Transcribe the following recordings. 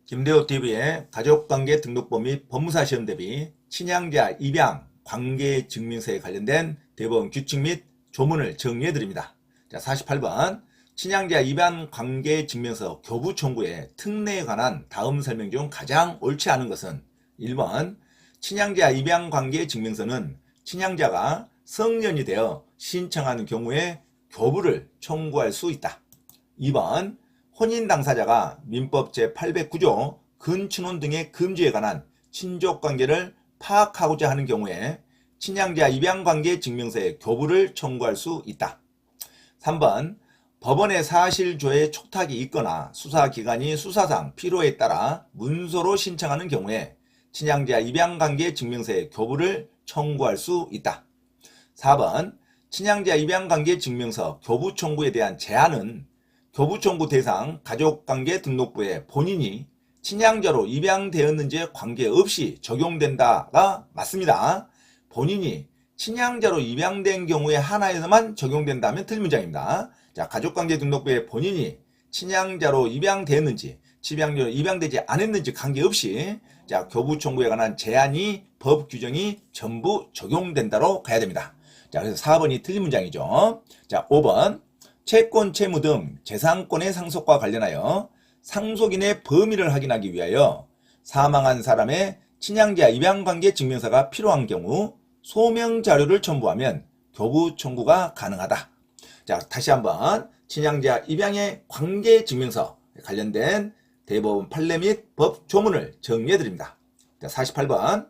김대호TV의 가족관계 등록법 및 법무사 시험 대비 친양자 입양 관계증명서에 관련된 대법원 규칙 및 조문을 정리해 드립니다. 자, 48번 친양자 입양 관계증명서 교부 청구의 특례에 관한 다음 설명 중 가장 옳지 않은 것은 1번 친양자 입양 관계증명서는 친양자가 성년이 되어 신청하는 경우에 교부를 청구할 수 있다. 2번 혼인 당사자가 민법 제809조 근친혼 등의 금지에 관한 친족관계를 파악하고자 하는 경우에 친양자 입양관계 증명서에 교부를 청구할 수 있다. 3번 법원의 사실조회 촉탁이 있거나 수사기관이 수사상 필요에 따라 문서로 신청하는 경우에 친양자 입양관계 증명서에 교부를 청구할 수 있다. 4번 친양자 입양관계 증명서 교부 청구에 대한 제한은 교부 청구 대상 가족관계 등록부에 본인이 친양자로 입양되었는지에 관계없이 적용된다가 맞습니다. 본인이 친양자로 입양된 경우에 하나에서만 적용된다면 틀린 문장입니다. 자, 가족관계 등록부에 본인이 친양자로 입양되었는지 집양자로 입양되지 않았는지 관계없이 자, 교부 청구에 관한 제한이 법 규정이 전부 적용된다로 가야 됩니다. 자, 그래서 4번이 틀린 문장이죠. 자, 5번 채권, 채무 등 재산권의 상속과 관련하여 상속인의 범위를 확인하기 위하여 사망한 사람의 친양자 입양관계 증명서가 필요한 경우 소명자료를 첨부하면 교부 청구가 가능하다. 자, 다시 한번 친양자 입양의 관계 증명서 관련된 대법원 판례 및 법 조문을 정리해 드립니다. 자, 48번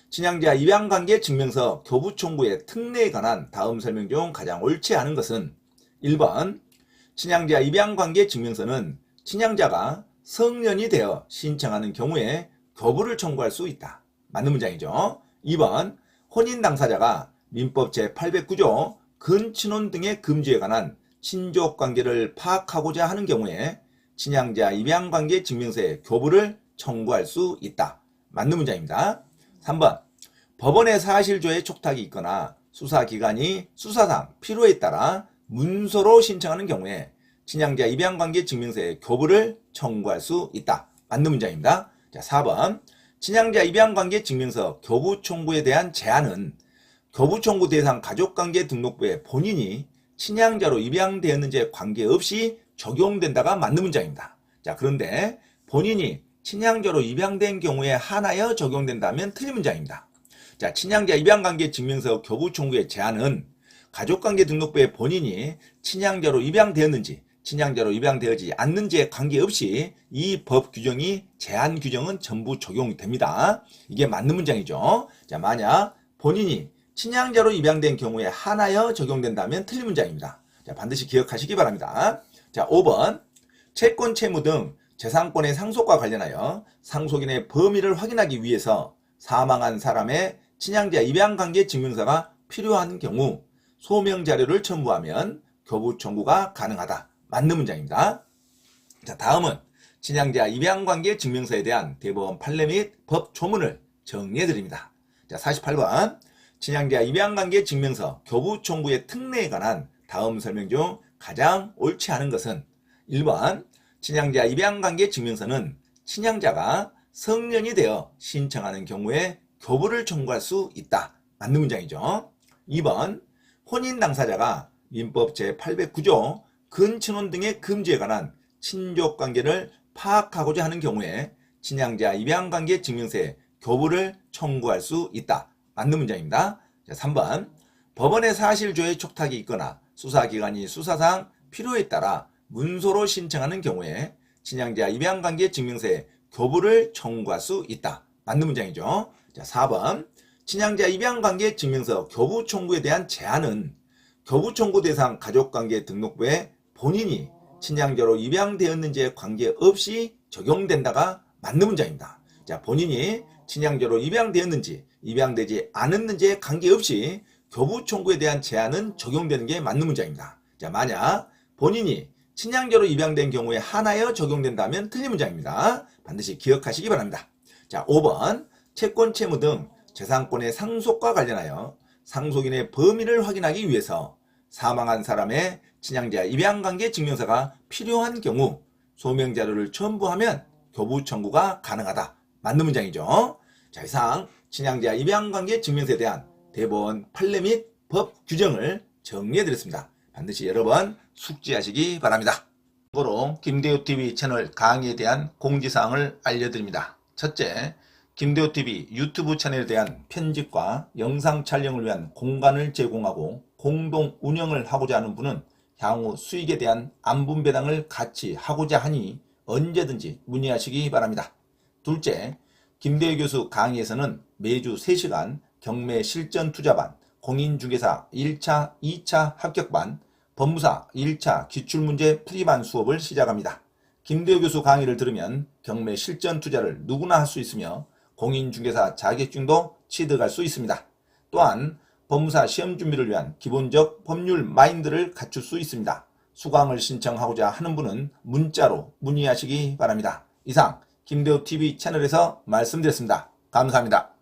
친양자 입양관계 증명서 교부 청구의 특례에 관한 다음 설명 중 가장 옳지 않은 것은 1번 친양자 입양관계 증명서는 친양자가 성년이 되어 신청하는 경우에 교부를 청구할 수 있다. 맞는 문장이죠. 2번 혼인 당사자가 민법 제809조 근친혼 등의 금지에 관한 친족관계를 파악하고자 하는 경우에 친양자 입양관계 증명서에 교부를 청구할 수 있다. 맞는 문장입니다. 3번 법원의 사실조회 촉탁이 있거나 수사기관이 수사상 필요에 따라 문서로 신청하는 경우에 친양자 입양관계 증명서에 교부를 청구할 수 있다. 맞는 문장입니다. 자, 4번 친양자 입양관계 증명서 교부 청구에 대한 제한은 교부 청구 대상 가족관계 등록부에 본인이 친양자로 입양되었는지에 관계없이 적용된다가 맞는 문장입니다. 자, 그런데 본인이 친양자로 입양된 경우에 한하여 적용된다면 틀린 문장입니다. 자, 친양자 입양관계 증명서 교부 청구의 제한은 가족관계 등록부에 본인이 친양자로 입양되었는지 친양자로 입양되지 않는지에 관계없이 이 법 규정이 제한 규정은 전부 적용됩니다. 이게 맞는 문장이죠. 자, 만약 본인이 친양자로 입양된 경우에 한하여 적용된다면 틀린 문장입니다. 자, 반드시 기억하시기 바랍니다. 자, 5번 채권, 채무 등 재산권의 상속과 관련하여 상속인의 범위를 확인하기 위해서 사망한 사람의 친양자 입양관계 증명서가 필요한 경우 소명자료를 첨부하면 교부 청구가 가능하다. 맞는 문장입니다. 자, 다음은 친양자 입양관계 증명서에 대한 대법원 판례 및 법 조문을 정리해 드립니다. 자, 48번 친양자 입양관계 증명서 교부 청구의 특례에 관한 다음 설명 중 가장 옳지 않은 것은 1번 친양자 입양관계 증명서는 친양자가 성년이 되어 신청하는 경우에 교부를 청구할 수 있다. 맞는 문장이죠. 2번 혼인 당사자가 민법 제809조 근친혼 등의 금지에 관한 친족관계를 파악하고자 하는 경우에 친양자 입양관계 증명서에 교부를 청구할 수 있다. 맞는 문장입니다. 3번 법원의 사실조회 촉탁이 있거나 수사기관이 수사상 필요에 따라 문서로 신청하는 경우에 친양자 입양관계 증명서에 교부를 청구할 수 있다. 맞는 문장이죠. 자, 4번 친양자 입양관계 증명서 교부 청구에 대한 제한은 교부 청구 대상 가족관계 등록부에 본인이 친양자로 입양되었는지에 관계없이 적용된다가 맞는 문장입니다. 자, 본인이 친양자로 입양되었는지 입양되지 않았는지에 관계없이 교부 청구에 대한 제한은 적용되는 게 맞는 문장입니다. 자, 만약 본인이 친양자로 입양된 경우에 한하여 적용된다면 틀린 문장입니다. 반드시 기억하시기 바랍니다. 자, 5번 채권, 채무 등 재산권의 상속과 관련하여 상속인의 범위를 확인하기 위해서 사망한 사람의 친양자 입양관계 증명서가 필요한 경우 소명자료를 첨부하면 교부 청구가 가능하다. 맞는 문장이죠. 자, 이상 친양자 입양관계 증명서에 대한 대법원 판례 및 법 규정을 정리해드렸습니다. 반드시 여러 번 숙지하시기 바랍니다. 참고로 김대호TV 채널 강의에 대한 공지사항을 알려드립니다. 첫째, 김대호TV 유튜브 채널에 대한 편집과 영상 촬영을 위한 공간을 제공하고 공동 운영을 하고자 하는 분은 향후 수익에 대한 안분배당을 같이 하고자 하니 언제든지 문의하시기 바랍니다. 둘째, 김대호 교수 강의에서는 매주 3시간 경매 실전 투자반, 공인중개사 1차, 2차 합격반, 법무사 1차 기출문제 풀이반 수업을 시작합니다. 김대호 교수 강의를 들으면 경매 실전 투자를 누구나 할 수 있으며 공인중개사 자격증도 취득할 수 있습니다. 또한 법무사 시험 준비를 위한 기본적 법률 마인드를 갖출 수 있습니다. 수강을 신청하고자 하는 분은 문자로 문의하시기 바랍니다. 이상 김대호TV 채널에서 말씀드렸습니다. 감사합니다.